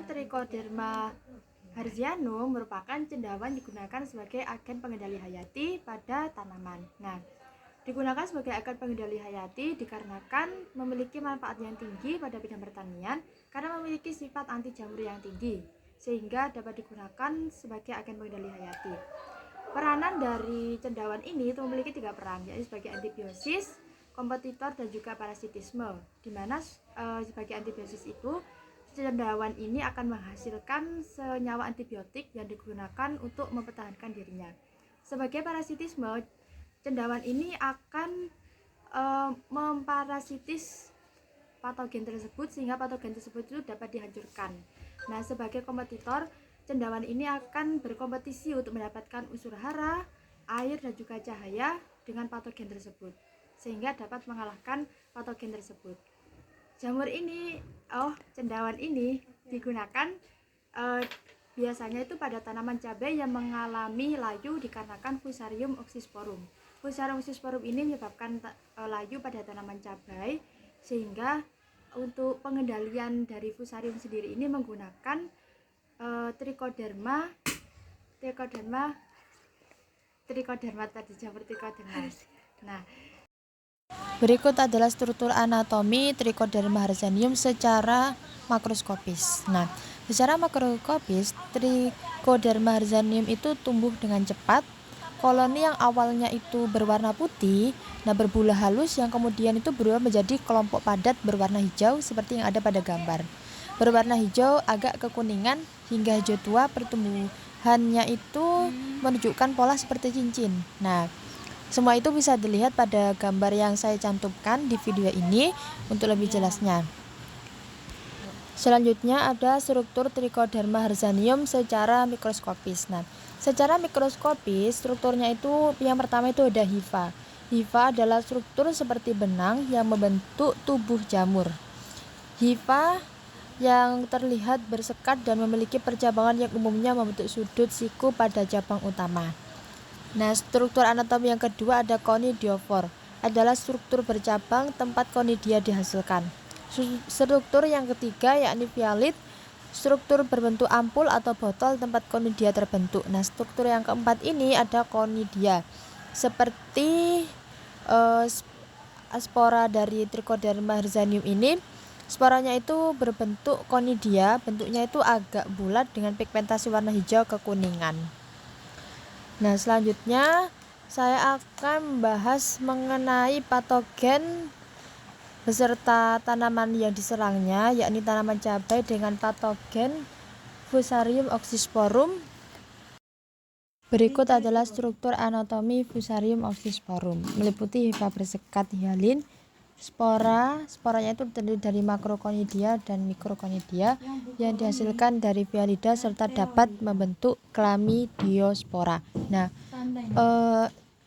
Trichoderma harzianum merupakan cendawan digunakan sebagai agen pengendali hayati pada tanaman. Nah, digunakan sebagai agen pengendali hayati dikarenakan memiliki manfaat yang tinggi pada bidang pertanian karena memiliki sifat anti jamur yang tinggi, sehingga dapat digunakan sebagai agen pengendali hayati. Peranan dari cendawan ini itu memiliki 3 peran, yaitu sebagai antibiosis, kompetitor, dan juga parasitisme. Di mana sebagai antibiosis itu cendawan ini akan menghasilkan senyawa antibiotik yang digunakan untuk mempertahankan dirinya. Sebagai parasitisme, cendawan ini akan memparasitis patogen tersebut sehingga patogen tersebut itu dapat dihancurkan. Nah, sebagai kompetitor, cendawan ini akan berkompetisi untuk mendapatkan unsur hara, air, dan juga cahaya dengan patogen tersebut sehingga dapat mengalahkan patogen tersebut. Cendawan ini digunakan biasanya itu pada tanaman cabai yang mengalami layu dikarenakan Fusarium oxysporum. Fusarium oxysporum ini menyebabkan layu pada tanaman cabai, sehingga untuk pengendalian dari Fusarium sendiri ini menggunakan Trichoderma tadi, jamur Trichoderma. Nah, berikut adalah struktur anatomi Trichoderma harzianum secara makroskopis. Nah, secara makroskopis, Trichoderma harzianum itu tumbuh dengan cepat. Koloni yang awalnya itu berwarna putih, berbulah halus yang kemudian itu berubah menjadi kelompok padat berwarna hijau seperti yang ada pada gambar. Berwarna hijau agak kekuningan hingga hijau tua, pertumbuhannya itu menunjukkan pola seperti cincin. Nah, semua itu bisa dilihat pada gambar yang saya cantumkan di video ini untuk lebih jelasnya. Selanjutnya ada struktur Trichoderma harzianum secara mikroskopis. Nah, secara mikroskopis strukturnya itu yang pertama itu ada hifa. Hifa adalah struktur seperti benang yang membentuk tubuh jamur. Hifa yang terlihat bersekat dan memiliki percabangan yang umumnya membentuk sudut siku pada cabang utama. Nah, struktur anatomi yang kedua ada conidiophore, adalah struktur bercabang tempat conidia dihasilkan. Struktur yang ketiga yakni vialit, struktur berbentuk ampul atau botol tempat conidia terbentuk. Nah, struktur yang keempat ini ada conidia, seperti spora dari Trichoderma harzianum ini. Sporanya itu berbentuk conidia, bentuknya itu agak bulat dengan pigmentasi warna hijau kekuningan. Nah, selanjutnya saya akan membahas mengenai patogen beserta tanaman yang diserangnya, yakni tanaman cabai dengan patogen Fusarium oxysporum. Berikut adalah struktur anatomi Fusarium oxysporum, meliputi hifa bersekat hialin, sporanya itu terdiri dari makrokonidia dan mikrokonidia yang dihasilkan dari vialida serta dapat membentuk chlamydiospora. Nah,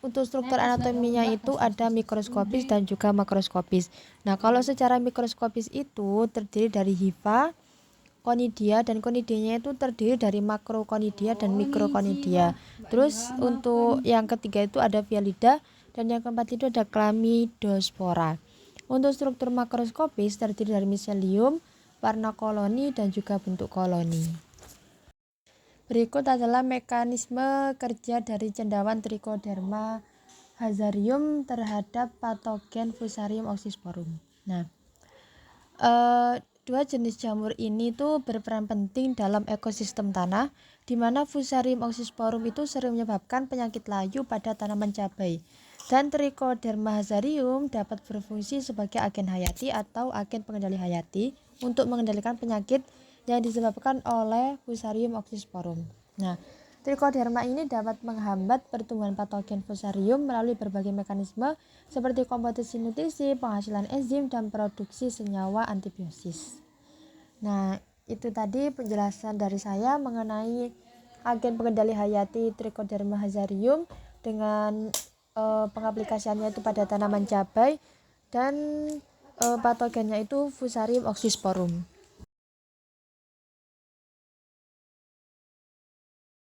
untuk struktur anatominya itu ada mikroskopis dan juga makroskopis. Nah, kalau secara mikroskopis itu terdiri dari hifa, konidia, dan konidianya itu terdiri dari makrokonidia dan mikrokonidia. Terus untuk yang ketiga itu ada vialida, dan yang keempat itu ada chlamydiospora. Untuk struktur makroskopis terdiri dari miselium, warna koloni, dan juga bentuk koloni. Berikut adalah mekanisme kerja dari cendawan Trichoderma harzianum terhadap patogen Fusarium oxysporum. Nah, dua jenis jamur ini tuh berperan penting dalam ekosistem tanah, di mana Fusarium oxysporum itu sering menyebabkan penyakit layu pada tanaman cabai. Dan Trichoderma harzianum dapat berfungsi sebagai agen hayati atau agen pengendali hayati untuk mengendalikan penyakit yang disebabkan oleh Fusarium oxysporum. Nah, Trichoderma ini dapat menghambat pertumbuhan patogen Fusarium melalui berbagai mekanisme seperti kompetisi nutrisi, penghasilan enzim, dan produksi senyawa antibiosis. Nah, itu tadi penjelasan dari saya mengenai agen pengendali hayati Trichoderma harzianum dengan pengaplikasiannya itu pada tanaman cabai dan patogennya itu Fusarium oxysporum.